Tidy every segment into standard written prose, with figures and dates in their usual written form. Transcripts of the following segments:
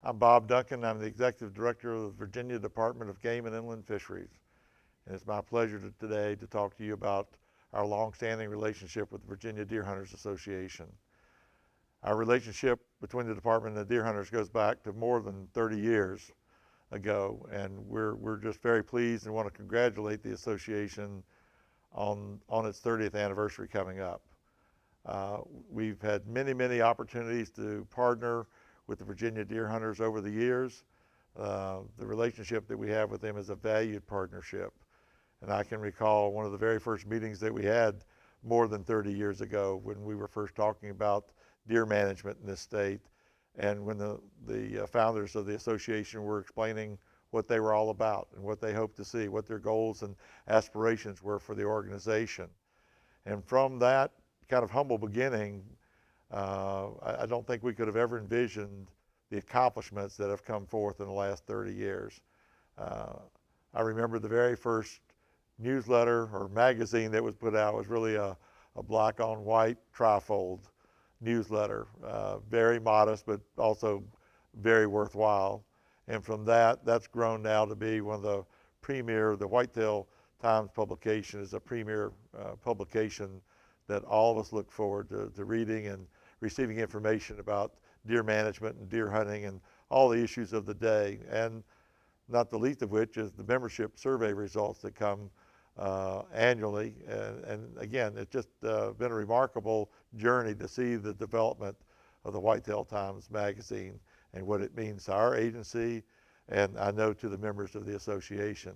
I'm Bob Duncan. I'm the Executive Director of the Virginia Department of Game and Inland Fisheries. And it's my pleasure today to talk to you about our long-standing relationship with the Virginia Deer Hunters Association. Our relationship between the department and the deer hunters goes back to more than 30 years ago, and we're just very pleased and want to congratulate the association on its 30th anniversary coming up. We've had many opportunities to partner with the Virginia deer hunters over the years. The relationship that we have with them is a valued partnership. And I can recall one of the very first meetings that we had more than 30 years ago when we were first talking about deer management in this state, and when the founders of the association were explaining what they were all about and what they hoped to see, what their goals and aspirations were for the organization. And from that kind of humble beginning, I don't think we could have ever envisioned the accomplishments that have come forth in the last 30 years. I remember the very first newsletter or magazine that was put out was really a black on white trifold newsletter, very modest, but also very worthwhile. And from that's grown now to be one of the premier, the Whitetail Times publication is a premier publication that all of us look forward to reading and receiving information about deer management and deer hunting and all the issues of the day. And not the least of which is the membership survey results that come annually. And again, it's just been a remarkable journey to see the development of the Whitetail Times magazine and what it means to our agency, and I know to the members of the association.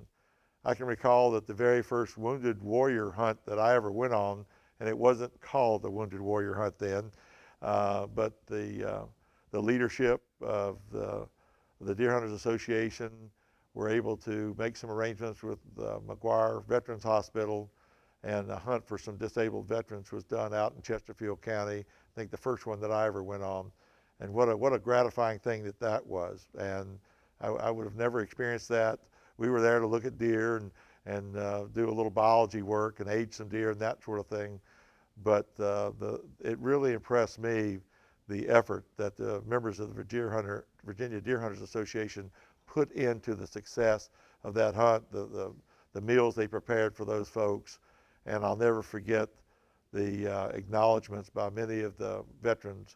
I can recall that the very first Wounded Warrior hunt that I ever went on, and it wasn't called the Wounded Warrior hunt then, but the leadership of the Deer Hunters Association were able to make some arrangements with McGuire Veterans Hospital, and a hunt for some disabled veterans was done out in Chesterfield County. I think the first one that I ever went on. And what a gratifying thing that was. And I would have never experienced that. We were there to look at deer and do a little biology work and age some deer and that sort of thing. But it really impressed me, the effort that the members of the Virginia Deer Hunters Association put into the success of that hunt, the meals they prepared for those folks. And I'll never forget the acknowledgments by many of the veterans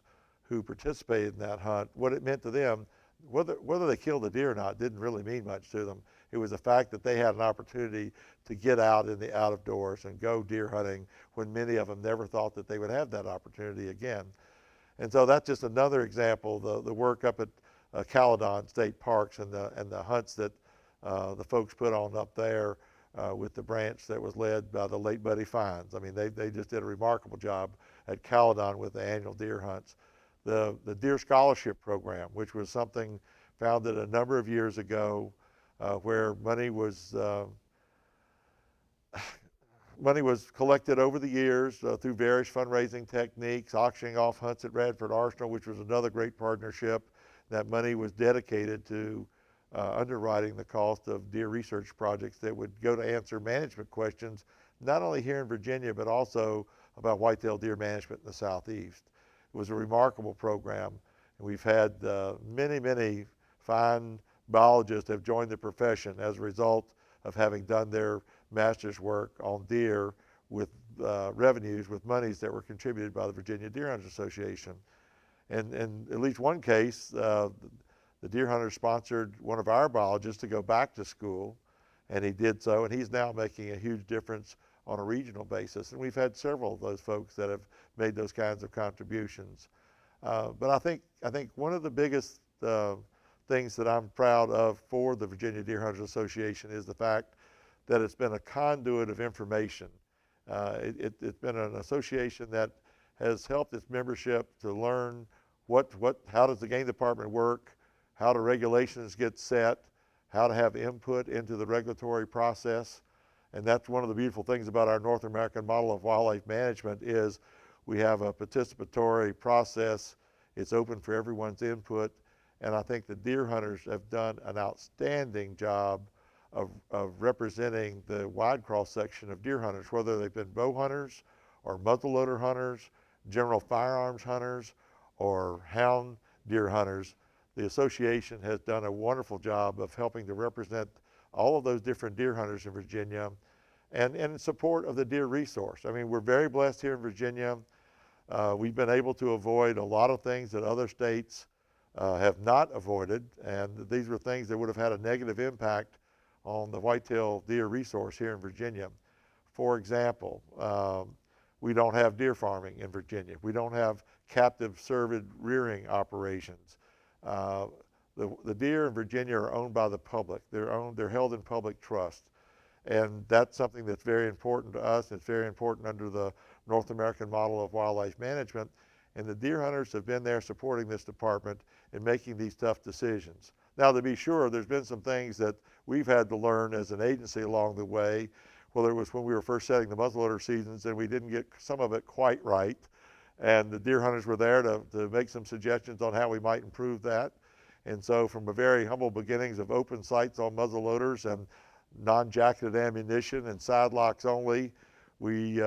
who participated in that hunt. What it meant to them, whether they killed the deer or not, didn't really mean much to them. It was the fact that they had an opportunity to get out in the out of doors and go deer hunting when many of them never thought that they would have that opportunity again. And so that's just another example, the work up at Caledon State Parks and the hunts that the folks put on up there with the branch that was led by the late Buddy Fines. I mean, they just did a remarkable job at Caledon with the annual deer hunts. The Deer Scholarship Program, which was something founded a number of years ago, where money was collected over the years through various fundraising techniques, auctioning off hunts at Radford Arsenal, which was another great partnership. That money was dedicated to underwriting the cost of deer research projects that would go to answer management questions, not only here in Virginia, but also about whitetail deer management in the Southeast. It was a remarkable program, and we've had many fine biologists have joined the profession as a result of having done their master's work on deer with revenues, with monies that were contributed by the Virginia Deer Hunters Association. And in at least one case, the deer hunter sponsored one of our biologists to go back to school, and he did so, and he's now making a huge difference on a regional basis. And we've had several of those folks that have made those kinds of contributions. But I think one of the biggest things that I'm proud of for the Virginia Deer Hunters Association is the fact that it's been a conduit of information. It's been an association that has helped its membership to learn how does the game department work, how do regulations get set, how to have input into the regulatory process. And that's one of the beautiful things about our North American model of wildlife management is we have a participatory process. It's open for everyone's input. And I think the deer hunters have done an outstanding job of representing the wide cross section of deer hunters, whether they've been bow hunters or muzzleloader hunters, general firearms hunters, or hound deer hunters. the association has done a wonderful job of helping to represent all of those different deer hunters in Virginia and in support of the deer resource. I mean, we're very blessed here in Virginia. We've been able to avoid a lot of things that other states have not avoided, and these were things that would have had a negative impact on the whitetail deer resource here in Virginia. For example, we don't have deer farming in Virginia. We don't have captive cervid rearing operations. The deer in Virginia are owned by the public. They're held in public trust. And that's something that's very important to us. It's very important under the North American model of wildlife management. And the deer hunters have been there supporting this department in making these tough decisions. Now, to be sure, there's been some things that we've had to learn as an agency along the way, whether it was when we were first setting the muzzleloader seasons and we didn't get some of it quite right. And the deer hunters were there to make some suggestions on how we might improve that. And so from a very humble beginnings of open sights on muzzleloaders and non-jacketed ammunition and side locks only, we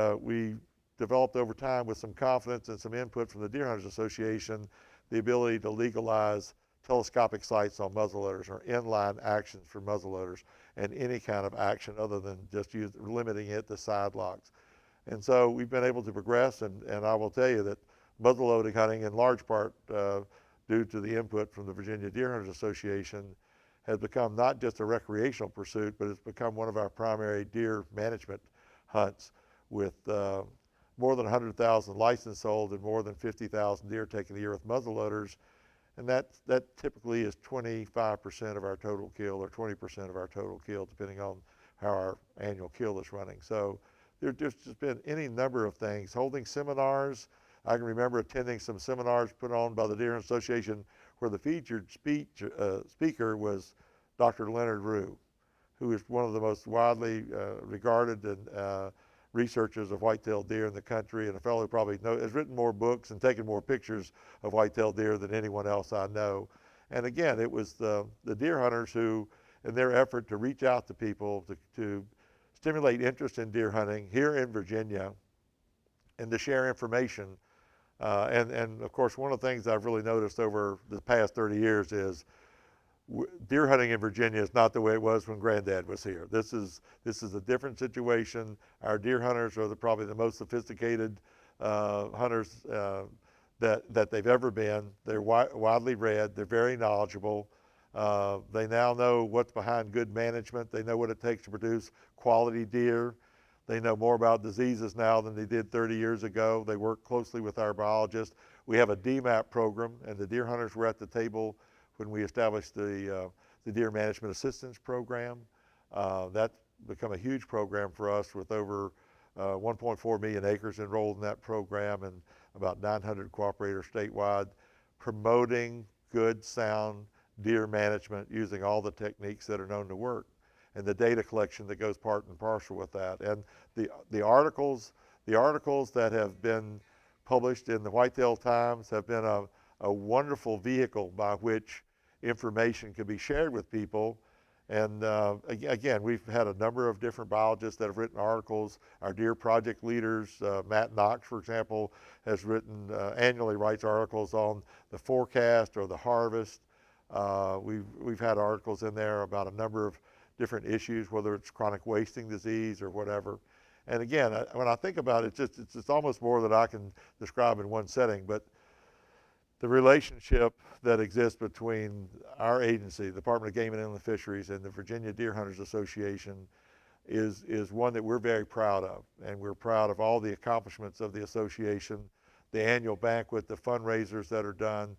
developed over time with some confidence and some input from the Deer Hunters Association the ability to legalize telescopic sights on muzzleloaders or inline actions for muzzleloaders and any kind of action other than just limiting it to side locks. And so we've been able to progress, and I will tell you that muzzleloading hunting, in large part due to the input from the Virginia Deer Hunters Association, has become not just a recreational pursuit, but it's become one of our primary deer management hunts, with more than 100,000 licenses sold and more than 50,000 deer taken a year with muzzleloaders. And that typically is 25% of our total kill or 20% of our total kill, depending on how our annual kill is running. So there's just been any number of things. Holding seminars. I can remember attending some seminars put on by the Deer Hunter Association where the featured speaker was Dr. Leonard Rue, who is one of the most widely regarded and researchers of white-tailed deer in the country, and a fellow who probably has written more books and taken more pictures of white-tailed deer than anyone else I know. And again, it was the deer hunters who, in their effort to reach out to people to stimulate interest in deer hunting here in Virginia and to share information. And of course, one of the things I've really noticed over the past 30 years is deer hunting in Virginia is not the way it was when Granddad was here. This is a different situation. Our deer hunters are probably the most sophisticated hunters that they've ever been. They're widely read. They're very knowledgeable. They now know what's behind good management. They know what it takes to produce quality deer. They know more about diseases now than they did 30 years ago. They work closely with our biologists. We have a DMAP program, and the deer hunters were at the table when we established the Deer Management Assistance Program. That's become a huge program for us, with over 1.4 million acres enrolled in that program and about 900 cooperators statewide, promoting good, sound deer management using all the techniques that are known to work, and the data collection that goes part and parcel with that. And the articles that have been published in the Whitetail Times have been a wonderful vehicle by which information can be shared with people. And again, we've had a number of different biologists that have written articles. Our deer project leaders, Matt Knox, for example, has written, annually writes articles on the forecast or the harvest. We've had articles in there about a number of different issues, whether it's chronic wasting disease or whatever. And again, when I think about it, it's almost more than I can describe in one setting, but the relationship that exists between our agency, the Department of Game and Inland Fisheries, and the Virginia Deer Hunters Association is one that we're very proud of. And we're proud of all the accomplishments of the association, the annual banquet, the fundraisers that are done.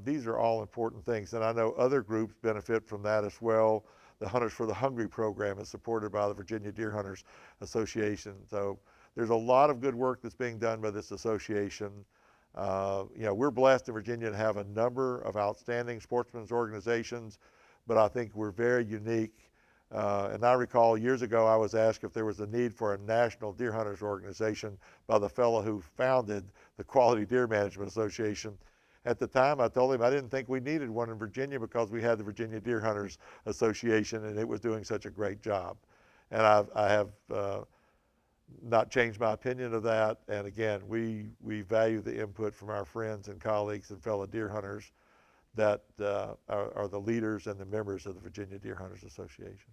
These are all important things. And I know other groups benefit from that as well. The Hunters for the Hungry program is supported by the Virginia Deer Hunters Association. So there's a lot of good work that's being done by this association. We're blessed in Virginia to have a number of outstanding sportsmen's organizations, but I think we're very unique. And I recall years ago I was asked if there was a need for a national deer hunters organization by the fellow who founded the Quality Deer Management Association. At the time, I told him I didn't think we needed one in Virginia because we had the Virginia Deer Hunters Association, and it was doing such a great job. And I have not changed my opinion of that. And again, we value the input from our friends and colleagues and fellow deer hunters that are the leaders and the members of the Virginia Deer Hunters Association.